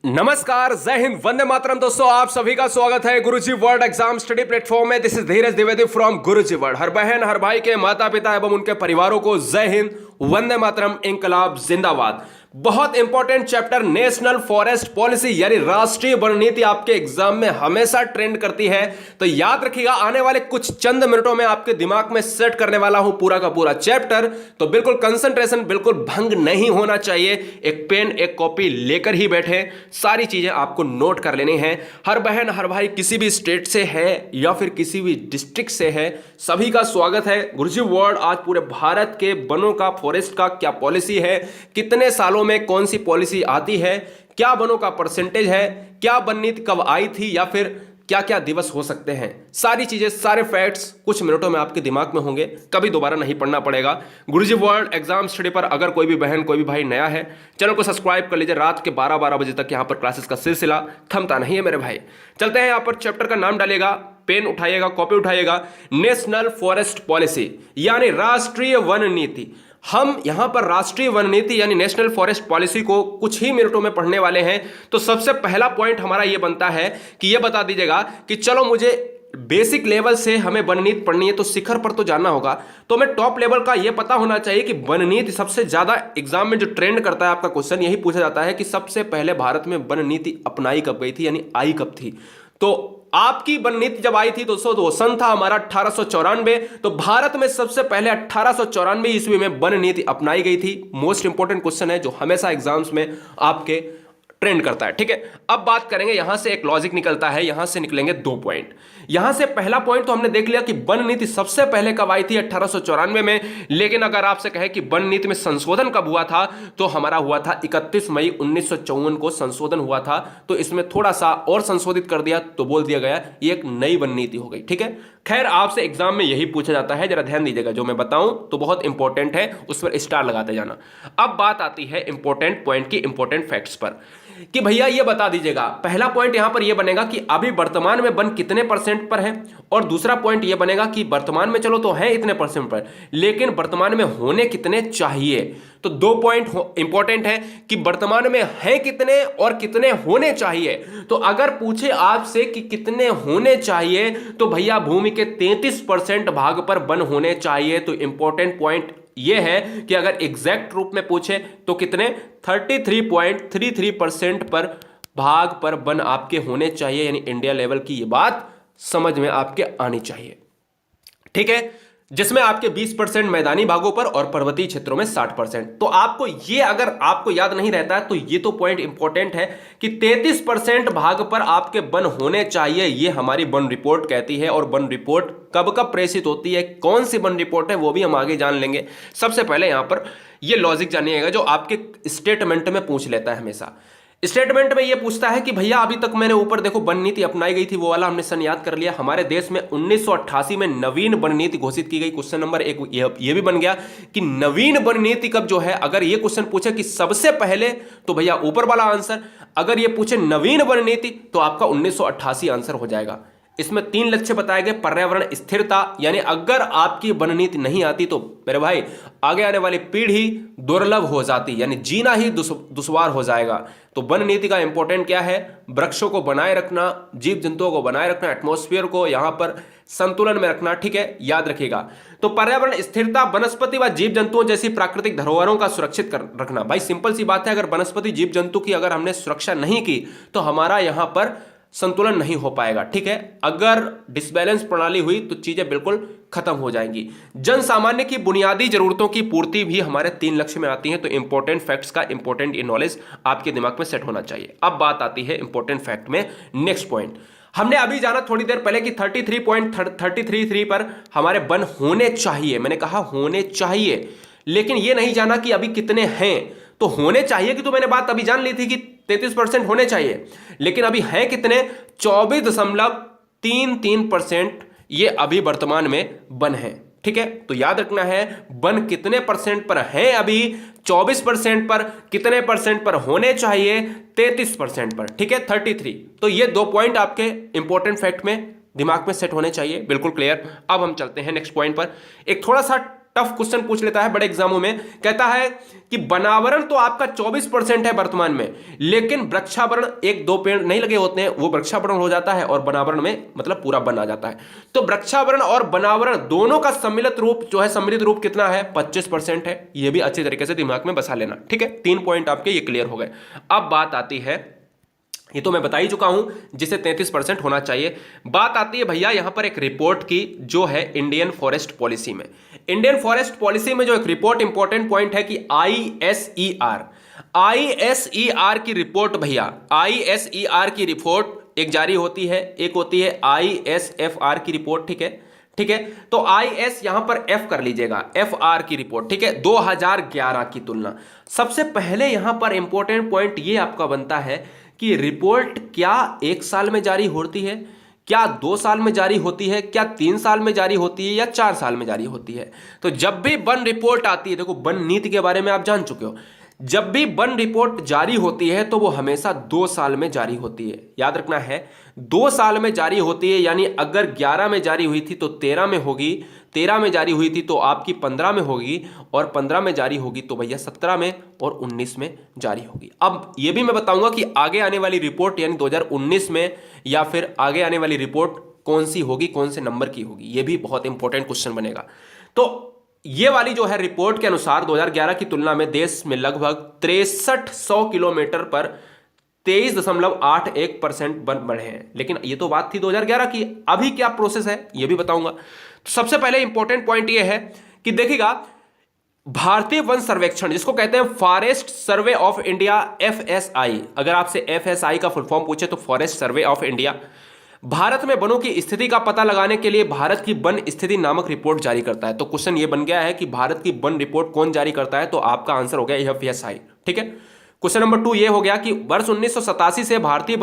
नमस्कार, जय हिंद, वंदे मातरम। दोस्तों, आप सभी का स्वागत है Guruji world exam study platform में। This is Dheeraj Dwivedi from Guruji world. हर बहन हर भाई के माता पिता एवं उनके परिवारों को जय हिंद, वंदे मातरम, इंकलाब जिंदाबाद। बहुत important chapter national forest policy यानी राष्ट्रीय वन नीति आपके एग्जाम में हमेशा ट्रेंड करती है। तो याद रखिएगा, आने वाले कुछ चंद मिनटों में आपके दिमाग में सेट करने वाला हूं पूरा का पूरा चैप्टर। तो बिल्कुल कंसंट्रेशन बिल्कुल भंग नहीं होना चाहिए। एक पेन एक कॉपी लेकर ही बैठे, सारी चीजें आपको नोट कर लेनी है। हर बहन हर भाई किसी भी स्टेट से है या फिर किसी भी डिस्ट्रिक्ट से है, सभी का स्वागत है गुरुजी वर्ल्ड। आज पूरे भारत के वनों का, फॉरेस्ट का क्या पॉलिसी है, कितने सालों में कौन सी पॉलिसी आती है, क्या वनों का परसेंटेज है, क्या वन नीति कब आई थी, या फिर क्या क्या दिवस हो सकते हैं, सारी चीजें, सारे फैक्ट्स कुछ मिनटों में आपके दिमाग में होंगे। कभी दोबारा नहीं पढ़ना पड़ेगा। गुरुजी वर्ल्ड एग्जाम स्टडी पर अगर कोई भी बहन कोई भी भाई नया है, चैनल को सब्सक्राइब कर लीजिए। रात के 12 बजे तक यहाँ पर क्लासेस का सिलसिला थमता नहीं है मेरे भाई। चलते हैं, यहाँ पर चैप्टर का नाम डालेगा, पेन उठाइएगा, कॉपी उठाइएगा, नेशनल फॉरेस्ट पॉलिसी यानी राष्ट्रीय वन नीति। हम यहां पर राष्ट्रीय वन नीति यानी नेशनल फॉरेस्ट पॉलिसी को कुछ ही मिनटों में पढ़ने वाले हैं। तो सबसे पहला पॉइंट हमारा यह बनता है कि यह बता दीजिएगा कि चलो मुझे बेसिक लेवल से हमें वन नीति पढ़नी है तो शिखर पर तो जानना होगा। तो हमें टॉप लेवल का यह पता होना चाहिए कि वन नीति सबसे ज्यादा एग्जाम में जो ट्रेंड करता है, आपका क्वेश्चन यही पूछा जाता है कि सबसे पहले भारत में वन नीति अपनाई कब गई थी, यानी आई कब थी। तो आपकी वन नीति जब आई थी दोस्तों, तो सन था हमारा 1894। तो भारत में सबसे पहले 1894 ईस्वी में वन नीति अपनाई गई थी। मोस्ट इंपोर्टेंट क्वेश्चन है जो हमेशा एग्जाम्स में आपके ट्रेंड करता है। ठीक है, अब बात करेंगे, यहां से एक लॉजिक निकलता है, यहां से निकलेंगे दो पॉइंट। यहां से पहला पॉइंट तो हमने देख लिया कि वन नीति सबसे पहले कब आई थी, 1894 में। लेकिन अगर आपसे कहे कि वन नीति में संशोधन कब हुआ था, तो हमारा हुआ था 31 मई 1954 को संशोधन हुआ था। तो इसमें थोड़ा सा और संशोधित कर दिया तो बोल दिया गया ये एक नई वन नीति हो गई। ठीक है, खैर आपसे एग्जाम में यही पूछा जाता है, जरा ध्यान दीजिएगा, जो मैं बताऊं तो बहुत इंपॉर्टेंट है, उस पर स्टार लगाते जाना। अब बात आती है इंपॉर्टेंट पॉइंट की, इंपॉर्टेंट फैक्ट्स पर, कि भैया ये बता दीजिएगा। पहला पॉइंट यहां पर यह बनेगा कि अभी वर्तमान में वन कितने परसेंट पर है, और दूसरा पॉइंट यह बनेगा कि वर्तमान में चलो तो है इतने परसेंट पर, लेकिन वर्तमान में होने कितने चाहिए। तो दो पॉइंट इंपॉर्टेंट है कि वर्तमान में है कितने और कितने होने चाहिए। तो अगर पूछे आपसे कि कितने होने चाहिए, तो भैया भूमि के 33% भाग पर वन होने चाहिए। तो इंपॉर्टेंट पॉइंट यह है कि अगर एग्जैक्ट रूप में पूछे तो कितने, 33.33% पर भाग पर वन आपके होने चाहिए, यानी इंडिया लेवल की यह बात समझ में आपके आनी चाहिए। ठीक है, जिसमें आपके 20% मैदानी भागों पर और पर्वतीय क्षेत्रों में 60%। तो आपको ये, अगर आपको याद नहीं रहता है तो ये तो पॉइंट इंपॉर्टेंट है कि 33% भाग पर आपके वन होने चाहिए, ये हमारी वन रिपोर्ट कहती है। और वन रिपोर्ट कब कब प्रेषित होती है, कौन सी वन रिपोर्ट है, वो भी हम आगे जान लेंगे। सबसे पहले यहां पर ये लॉजिक जानिएगा जो आपके स्टेटमेंट में पूछ लेता है हमेशा। स्टेटमेंट में ये पूछता है कि भैया अभी तक मैंने ऊपर देखो वन नीति अपनाई गई थी, वो वाला हमने सन याद कर लिया। हमारे देश में 1988 में नवीन वन नीति घोषित की गई। क्वेश्चन नंबर एक ये भी बन गया कि नवीन वन नीति कब जो है, अगर ये क्वेश्चन पूछे कि सबसे पहले, तो भैया ऊपर वाला आंसर। अगर ये पूछे नवीन वन नीति, तो आपका 1988 आंसर हो जाएगा। इसमें 3 लक्ष्य बताए गए। पर्यावरण स्थिरता, यानी अगर आपकी वन नीति नहीं आती तो मेरे भाई आगे आने वाली पीढ़ी दुर्लभ हो जाती, यानी जीना ही दुश्वार हो जाएगा। तो वन नीति का इंपॉर्टेंट क्या है, वृक्षों को बनाए रखना, जीव जंतुओं को बनाए रखना, एटमॉस्फेयर को यहां पर संतुलन में रखना। ठीक है, याद रखिएगा। तो पर्यावरण स्थिरता, वनस्पति व जीव जंतुओं जैसी प्राकृतिक धरोहरों का सुरक्षित रखना। भाई सिंपल सी बात है, अगर वनस्पति जीव जंतु की अगर हमने सुरक्षा नहीं की तो हमारा यहां पर संतुलन नहीं हो पाएगा। ठीक है, अगर डिसबैलेंस प्रणाली हुई तो चीजें बिल्कुल खत्म हो जाएंगी। जन सामान्य की बुनियादी जरूरतों की पूर्ति भी हमारे 3 लक्ष्य में आती है। तो इंपॉर्टेंट फैक्ट्स का इंपॉर्टेंट ये नॉलेज आपके दिमाग में सेट होना चाहिए। अब बात आती है इंपॉर्टेंट फैक्ट में। नेक्स्ट पॉइंट हमने अभी जाना थोड़ी देर पहले कि 33.33 पर हमारे वन होने चाहिए। मैंने कहा होने चाहिए, लेकिन ये नहीं जाना कि अभी कितने हैं। तो होने चाहिए कि तो मैंने बात अभी जान ली थी कि 33% होने चाहिए, लेकिन अभी हैं कितने, 24.33% ये अभी वर्तमान में वन है। ठीक है, तो याद रखना है वन कितने परसेंट पर है अभी, 24% पर, कितने परसेंट पर होने चाहिए, 33% पर। ठीक है, 33। तो ये 2 पॉइंट आपके इंपॉर्टेंट फैक्ट में दिमाग में सेट होने चाहिए, बिल्कुल क्लियर। अब हम चलते हैं नेक्स्ट पॉइंट पर। एक थोड़ा सा टफ क्वेश्चन पूछ लेता है बड़े एग्जामों में। कहता है कि वनावरण तो आपका 24% है वर्तमान में, लेकिन वृक्षावरण एक दो पेड़ नहीं लगे होते हैं, वो वृक्षावरण हो जाता है और वनावरण में मतलब पूरा वन आ जाता है। तो वृक्षावरण और वनावरण दोनों का सम्मिलित रूप जो है, सम्मिलित रूप कितना है, 25% है। ये भी अच्छी तरीके से दिमाग में बसा लेना, ठीक है। 3 पॉइंट आपके ये क्लियर हो गए। अब बात आती है, ये तो मैं बता ही चुका हूं, जिसे 33% होना चाहिए। बात आती है भैया यहां पर एक रिपोर्ट की, जो है इंडियन फॉरेस्ट पॉलिसी में। इंडियन फॉरेस्ट पॉलिसी में जो एक रिपोर्ट इंपॉर्टेंट पॉइंट है कि आईएसईआर की रिपोर्ट भैया, आईएसईआर की रिपोर्ट एक जारी होती है, एक होती है आईएसएफआर की रिपोर्ट, ठीक है, ठीक है। तो आईएस यहां पर एफ कर लीजिएगा, एफआर की रिपोर्ट, ठीक है, 2011 की तुलना। सबसे पहले यहां पर इंपॉर्टेंट पॉइंट ये आपका बनता है कि रिपोर्ट क्या 1 साल में जारी होती है, क्या 2 साल में जारी होती है, क्या 3 साल में जारी होती है, या 4 साल में जारी होती है। तो जब भी वन रिपोर्ट आती है, देखो वन नीति के बारे में आप जान चुके हो, जब भी वन रिपोर्ट जारी होती है तो वो हमेशा 2 साल में जारी होती है। याद रखना है 2 साल में जारी होती है, यानी अगर 11 में जारी हुई थी तो 13 में होगी, 13 में जारी हुई थी तो आपकी 15 में होगी, और 15 में जारी होगी तो भैया 17 में और 19 में जारी होगी। अब ये भी मैं बताऊंगा कि आगे आने वाली रिपोर्ट यानी 2019 में या फिर आगे आने वाली रिपोर्ट कौन सी होगी, कौन से नंबर की होगी, ये भी बहुत इंपॉर्टेंट क्वेश्चन बनेगा। तो ये वाली जो है रिपोर्ट के अनुसार 2011 की तुलना में देश में लगभग 6300 किलोमीटर पर 23.81% वन बढ़े हैं। लेकिन ये तो बात थी 2011 की, अभी क्या प्रोसेस है ये भी बताऊंगा। तो सबसे पहले इंपॉर्टेंट पॉइंट ये है कि देखिएगा, भारतीय वन सर्वेक्षण जिसको कहते हैं forest survey of India, FSI, अगर आपसे एफएसआई का फुल फॉर्म पूछे तो forest survey of India, Bharat में वनों की स्थिति का पता लगाने के लिए भारत की वन स्थिति नामक रिपोर्ट जारी करता है। तो क्वेश्चन ये बन गया है कि भारत की वन रिपोर्ट कौन जारी करता है, तो आपका आंसर हो गया एफएसआई, ठीक है। क्वेश्चन नंबर 2 ये हो गया कि वर्ष 1987 से भारतीय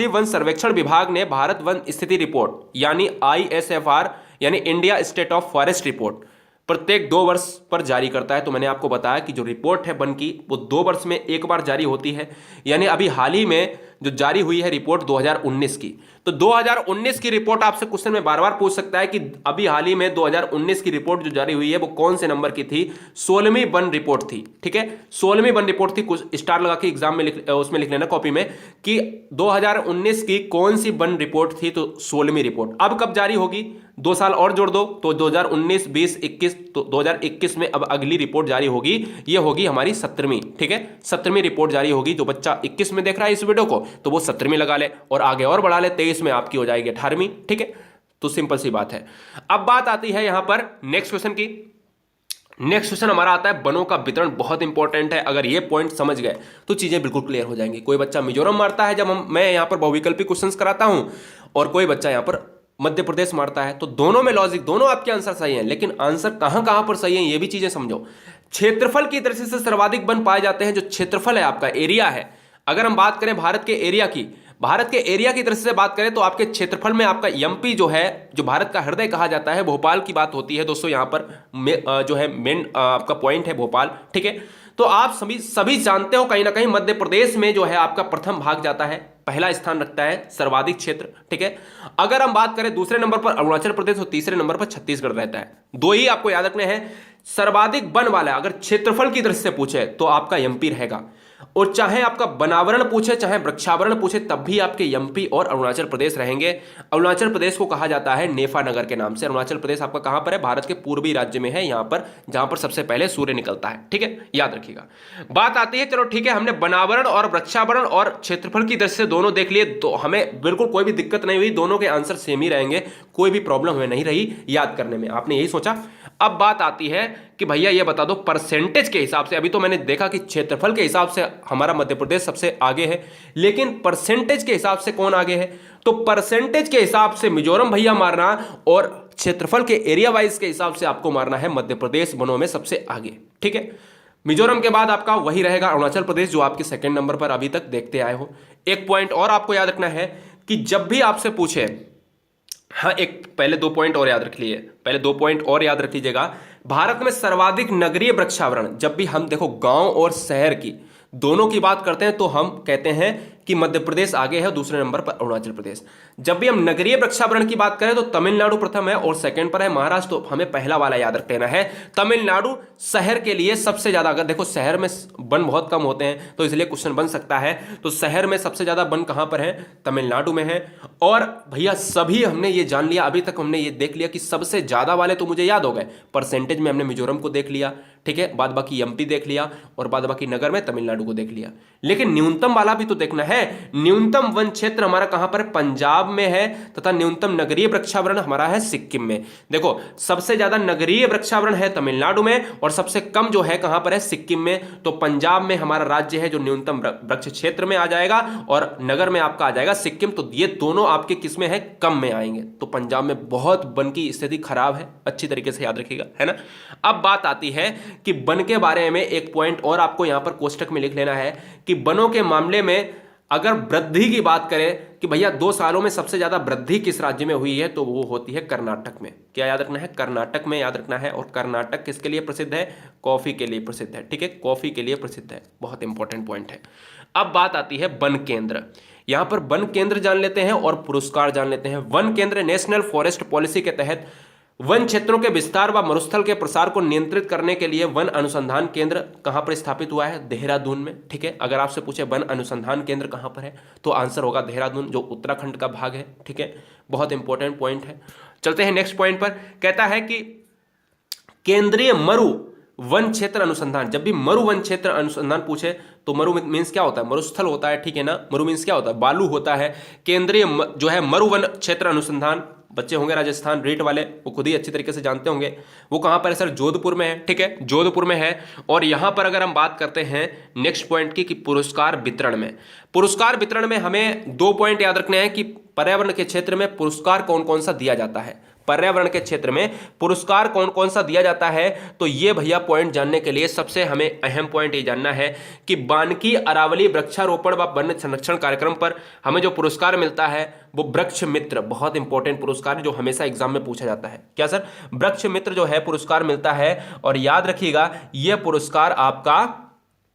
वन सर्वेक्षण विभाग ने भारत वन स्थिति रिपोर्ट यानी आईएसएफआर यानी India state of forest report प्रत्येक 2 वर्ष पर जारी करता है। तो मैंने आपको बताया कि जो रिपोर्ट है वन की वो 2 वर्ष में एक बार जारी होती है, यानी अभी हाल ही में जो जारी हुई है रिपोर्ट 2019 की। तो 2019 की रिपोर्ट आपसे क्वेश्चन में बार बार पूछ सकता है कि अभी हाल ही में 2019 की रिपोर्ट जो जारी हुई है वो कौन से नंबर की थी, 16वीं वन रिपोर्ट थी, ठीक है, 16वीं वन रिपोर्ट थी। कुछ स्टार लगा के एग्जाम में उसमें लिख लेना कॉपी में कि 2019 की कौन सी वन रिपोर्ट थी, तो 16वीं रिपोर्ट। अब कब जारी होगी, 2 साल और जोड़ दो तो 2019, 20, 21, तो 2021 में अब अगली रिपोर्ट जारी होगी, ये होगी हमारी 17वीं, ठीक है, 17वीं रिपोर्ट जारी होगी। जो बच्चा 21 में देख रहा है इस वीडियो को तो वो 17वीं लगा ले और आगे और बढ़ा ले, 23 में आपकी हो जाएगी 18वीं, ठीक है। तो सिंपल सी बात है। अब बात आती है यहां पर नेक्स्ट क्वेश्चन की। नेक्स्ट क्वेश्चन हमारा आता है वनों का वितरण, बहुत इंपॉर्टेंट है। अगर ये पॉइंट समझ गए तो चीजें बिल्कुल क्लियर हो जाएंगी। कोई बच्चा मिजोरम मारता है जब मैं यहां पर बहुविकल्पी क्वेश्चंस कराता हूं, और कोई बच्चा यहां पर मध्य प्रदेश मारता है, तो दोनों में लॉजिक, दोनों आपके आंसर सही हैं, लेकिन आंसर कहां कहां पर सही है ये भी चीजें समझो। क्षेत्रफल की दृष्टि से सर्वाधिक वन पाए जाते हैं, जो क्षेत्रफल है आपका एरिया है। अगर हम बात करें भारत के एरिया की दृष्टि से बात करें तो आपके क्षेत्रफल में आपका एमपी जो है, जो भारत का हृदय कहा जाता है, भोपाल की बात होती है दोस्तों। यहां पर जो है मेन आपका पॉइंट है भोपाल, ठीक है। तो आप सभी जानते हो कहीं ना कहीं मध्य प्रदेश में जो है आपका प्रथम भाग जाता है, पहला स्थान रखता है सर्वाधिक क्षेत्र, ठीक है। अगर हम बात करें दूसरे नंबर पर अरुणाचल प्रदेश और तीसरे नंबर पर छत्तीसगढ़ रहता है। 2 ही आपको याद रखने हैं। सर्वाधिक वन वाला अगर क्षेत्रफल की दृष्टि से पूछे तो आपका एमपी रहेगा, और चाहे आपका वनावरण पूछे चाहे वृक्षावरण पूछे तब भी आपके एमपी और अरुणाचल प्रदेश रहेंगे। अरुणाचल प्रदेश को कहा जाता है नेफा नगर के नाम से। अरुणाचल प्रदेश आपका कहां पर है, भारत के पूर्वी राज्य में है, यहां पर जहां पर सबसे पहले सूर्य निकलता है, ठीक है, याद रखिएगा। बात आती है, चलो ठीक है, हमने वनावरण और वृक्षावरण और क्षेत्रफल की दृष्टि से दोनों देख लिए, तो हमें बिल्कुल कोई भी दिक्कत नहीं हुई, दोनों के आंसर सेम ही रहेंगे, कोई भी प्रॉब्लम हमें नहीं रही याद करने में। आपने यही सोचा। अब बात आती है कि भैया ये बता दो परसेंटेज के हिसाब से, अभी तो मैंने देखा कि क्षेत्रफल के हिसाब से हमारा मध्य प्रदेश सबसे आगे है, लेकिन परसेंटेज के हिसाब से कौन आगे है, तो परसेंटेज के हिसाब से मिजोरम भैया मारना, और क्षेत्रफल के एरिया वाइज के हिसाब से आपको मारना है मध्य प्रदेश वनों में सबसे आगे, ठीक है। मिजोरम के बाद आपका वही रहेगा अरुणाचल प्रदेश, जो आपके सेकंड नंबर पर अभी तक देखते आए हो। एक पॉइंट और आपको याद रखना है कि जब भी आपसे पूछे, हाँ एक पहले 2 पॉइंट और याद रख लिए, पहले 2 पॉइंट और याद रख लीजिएगा। भारत में सर्वाधिक नगरीय वृक्षावरण, जब भी हम देखो गांव और शहर की दोनों की बात करते हैं तो हम कहते हैं कि मध्य प्रदेश आगे है, दूसरे नंबर पर अरुणाचल प्रदेश। जब भी हम नगरीय वृक्षावरण की बात करें तो तमिलनाडु प्रथम है और सेकंड पर है महाराष्ट्र। तो हमें पहला वाला याद रख लेना है, तमिलनाडु शहर के लिए सबसे ज्यादा, अगर देखो शहर में वन बहुत कम होते हैं तो इसलिए क्वेश्चन बन सकता है, तो शहर में सबसे ज्यादा वन कहां पर है, तमिलनाडु में है। और भैया सभी हमने ये जान लिया, अभी तक हमने ये देख लिया कि सबसे ज्यादा वाले तो मुझे याद हो गए, परसेंटेज में हमने मिजोरम को देख लिया, ठीक है, बाद बाकी एमपी देख लिया और बाद बाकी नगर में तमिलनाडु को देख लिया, लेकिन न्यूनतम वाला भी तो देखना है। न्यूनतम वन क्षेत्र हमारा कहां पर है, पंजाब में है, तथा न्यूनतम नगरीय वृक्षावरण हमारा है सिक्किम में। देखो सबसे ज्यादा नगरीय वृक्षावरण है तमिलनाडु में और सबसे कम जो है कहां पर है, सिक्किम में। तो पंजाब में हमारा राज्य है जो न्यूनतम वृक्ष क्षेत्र में आ जाएगा और नगर में आपका आ जाएगा सिक्किम। तो ये दोनों आपके किस में है, कम में आएंगे। तो पंजाब में बहुत वन की स्थिति खराब है, अच्छी तरीके से याद रखिएगा, है ना। अब बात आती है कि वन के बारे में एक पॉइंट और आपको यहां पर कोष्टक में लिख लेना है कि वनों के मामले में अगर वृद्धि की बात करें कि भैया 2 सालों में सबसे ज्यादा वृद्धि किस राज्य में हुई है, तो वो होती है कर्नाटक में। क्या याद रखना है, कर्नाटक में याद रखना है। और कर्नाटक किसके लिए प्रसिद्ध है, कॉफी के लिए प्रसिद्ध है, ठीक है, कॉफी के लिए प्रसिद्ध है, बहुत इंपॉर्टेंट पॉइंट है। अब बात आती है वन केंद्र। यहां पर वन केंद्र जान लेते हैं और पुरस्कार जान लेते हैं। वन केंद्र नेशनल फॉरेस्ट पॉलिसी के तहत वन क्षेत्रों के विस्तार व मरुस्थल के प्रसार को नियंत्रित करने के लिए वन अनुसंधान केंद्र कहां पर स्थापित हुआ है, देहरादून में, ठीक है। अगर आपसे पूछे वन अनुसंधान केंद्र कहां पर है तो आंसर होगा देहरादून, जो उत्तराखंड का भाग है, ठीक है। बहुत इंपॉर्टेंट पॉइंट है। चलते हैं नेक्स्ट पॉइंट पर। कहता है कि केंद्रीय मरु वन क्षेत्र अनुसंधान। जब भी मरु वन क्षेत्र अनुसंधान पूछे तो मरु मीन्स क्या होता है, मरुस्थल होता है, ठीक है ना। मरु मीन्स क्या होता है, बालू होता है। केंद्रीय जो है मरु वन क्षेत्र अनुसंधान, बच्चे होंगे राजस्थान रेट वाले, वो खुद ही अच्छी तरीके से जानते होंगे। वो कहां पर है सर, जोधपुर में है, ठीक है, जोधपुर में है। और यहां पर अगर हम बात करते हैं नेक्स्ट पॉइंट की कि पुरस्कार वितरण में, पुरस्कार वितरण में हमें 2 पॉइंट याद रखने हैं कि पर्यावरण के क्षेत्र में पुरस्कार कौन कौन सा दिया जाता है। पर्यावरण के क्षेत्र में पुरस्कार कौन कौन सा दिया जाता है, तो ये भैया पॉइंट जानने के लिए सबसे हमें अहम पॉइंट ये जानना है कि बानकी अरावली वृक्षारोपण व वन संरक्षण कार्यक्रम पर हमें जो पुरस्कार मिलता है वो वृक्ष मित्र, बहुत इंपॉर्टेंट पुरस्कार जो हमेशा एग्जाम में पूछा जाता है। क्या सर, वृक्ष मित्र जो है पुरस्कार मिलता है। और याद रखिएगा यह पुरस्कार आपका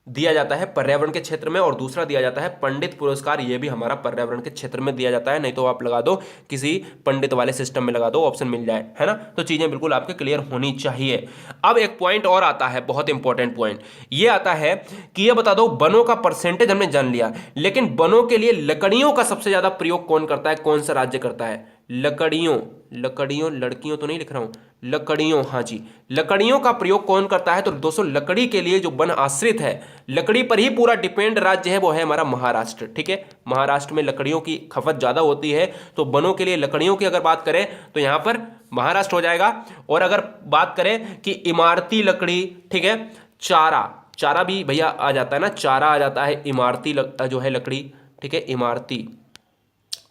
दिया जाता है पर्यावरण के क्षेत्र में, और दूसरा दिया जाता है पंडित पुरस्कार, ये भी हमारा पर्यावरण के क्षेत्र में दिया जाता है। नहीं तो आप लगा दो किसी पंडित वाले सिस्टम में लगा दो, ऑप्शन मिल जाए, है ना। तो चीजें बिल्कुल आपके क्लियर होनी चाहिए। अब एक पॉइंट और आता है, बहुत इंपॉर्टेंट पॉइंट ये आता है कि ये बता दो वनों का परसेंटेज हमने जान लिया, लेकिन वनों के लिए लकड़ियों का सबसे ज्यादा प्रयोग कौन करता है, कौन सा राज्य करता है। लकड़ियों, लड़कियों तो नहीं लिख रहा हूं, लकड़ियों, हाँ जी, लकड़ियों का प्रयोग कौन करता है। तो दोस्तों लकड़ी के लिए जो वन आश्रित है, लकड़ी पर ही पूरा डिपेंड राज्य है, वो है हमारा महाराष्ट्र, ठीक है। महाराष्ट्र में लकड़ियों की खपत ज्यादा होती है, तो वनों के लिए लकड़ियों की अगर बात करें तो यहां पर महाराष्ट्र हो जाएगा। और अगर बात करें कि इमारती लकड़ी, ठीक है, चारा भी भैया आ जाता है ना, चारा आ जाता है, इमारती जो है लकड़ी, ठीक है, इमारती,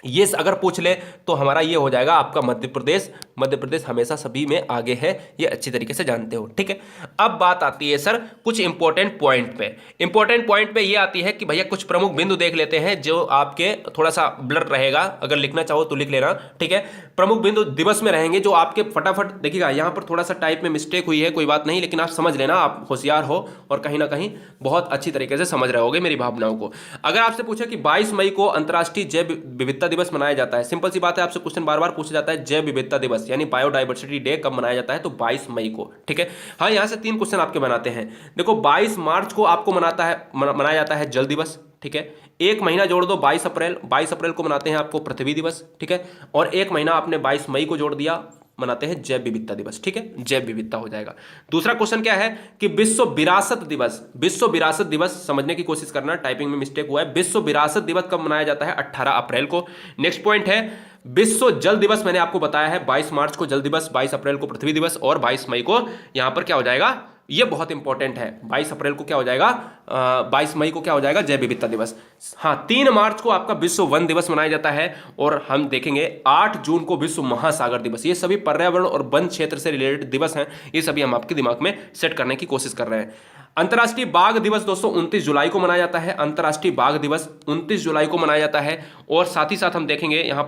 ये अगर पूछ ले तो हमारा ये हो जाएगा आपका मध्य प्रदेश। मध्य प्रदेश हमेशा सभी में आगे है, ये अच्छी तरीके से जानते हो, ठीक है। अब बात आती है सर कुछ इंपॉर्टेंट पॉइंट पे। इंपॉर्टेंट पॉइंट पे ये आती है कि भैया कुछ प्रमुख बिंदु देख लेते हैं जो आपके थोड़ा सा ब्लर रहेगा, अगर लिखना चाहो तो लिख लेना, ठीक है। प्रमुख बिंदु दिवस में रहेंगे जो आपके फटाफट देखिएगा। यहाँ पर थोड़ा सा टाइप में मिस्टेक हुई है, कोई बात नहीं, लेकिन आप समझ लेना, आप होशियार हो और कहीं ना कहीं बहुत अच्छी तरीके से समझ रहे होगे मेरी भावनाओं को। अगर आपसे पूछे कि 22 मई को अंतर्राष्ट्रीय जैव विविधता दिवस मनाया जाता है, सिंपल सी बात है, आपसे क्वेश्चन बार बार पूछा जाता है जैव विविधता दिवस यानी बायोडायवर्सिटी डे कब मनाया जाता है, तो 22 मई को, ठीक है। हाँ, यहां से 3 क्वेश्चन आपके बनाते हैं। देखो 22 मार्च को आपको मनाया जाता है जल दिवस, ठीक है। एक महीना जोड़ दो 22 अप्रैल को मनाते हैं आपको पृथ्वी दिवस, ठीक है। और एक महीना आपने 22 मई को जोड़ दिया, मनाते हैं जैव विविधता दिवस, ठीक है, जैव विविधता हो जाएगा। दूसरा क्वेश्चन क्या है कि विश्व विरासत दिवस समझने की कोशिश करना, टाइपिंग में मिस्टेक हुआ है। विश्व विरासत दिवस कब मनाया जाता है, 18 अप्रैल को। नेक्स्ट पॉइंट है विश्व जल दिवस, मैंने आपको बताया है 22 मार्च को जल दिवस, 22 अप्रैल को पृथ्वी दिवस और 22 मई को यहां पर क्या हो जाएगा, ये बहुत इंपॉर्टेंट है, 22 अप्रैल को क्या हो जाएगा, 22 मई को क्या हो जाएगा, जैव विविधता दिवस। हाँ, 3 मार्च को आपका विश्व वन दिवस मनाया जाता है। और हम देखेंगे 8 जून को विश्व महासागर दिवस। ये सभी पर्यावरण और वन क्षेत्र से रिलेटेड दिवस हैं, ये सभी हम आपके दिमाग में सेट करने की कोशिश कर रहे हैं। अंतर्राष्ट्रीय बाघ दिवस दोस्तों 29 जुलाई को मनाया जाता है। अंतर्राष्ट्रीय बाघ दिवस 29 जुलाई को मनाया जाता है। और साथ ही साथ हम देखेंगे यहाँ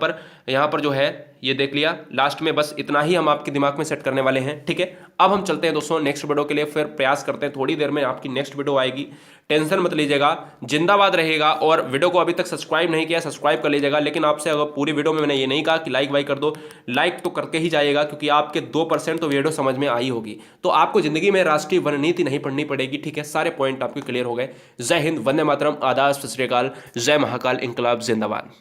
पर जो है ये देख लिया, लास्ट में बस इतना ही हम आपके दिमाग में सेट करने वाले हैं, ठीक है। अब हम चलते हैं दोस्तों नेक्स्ट वीडियो के लिए, फिर प्रयास करते हैं, थोड़ी देर में आपकी नेक्स्ट वीडियो आएगी, टेंशन मत लीजिएगा, जिंदाबाद रहेगा। और वीडियो को अभी तक सब्सक्राइब नहीं किया, सब्सक्राइब कर लीजिएगा। लेकिन आपसे अगर पूरी वीडियो में मैंने ये नहीं कहा कि लाइक वाइक कर दो, लाइक तो करके ही जाइएगा, क्योंकि आपके 2% तो वीडियो समझ में आई होगी, तो आपको जिंदगी में राष्ट्रीय वन नीति नहीं पढ़नी पड़ेगी, ठीक है। सारे पॉइंट आपके क्लियर हो गए। जय हिंद, वंदे मातरम, आदाब, सत श्री अकाल, जय महाकाल, इंकलाब जिंदाबाद।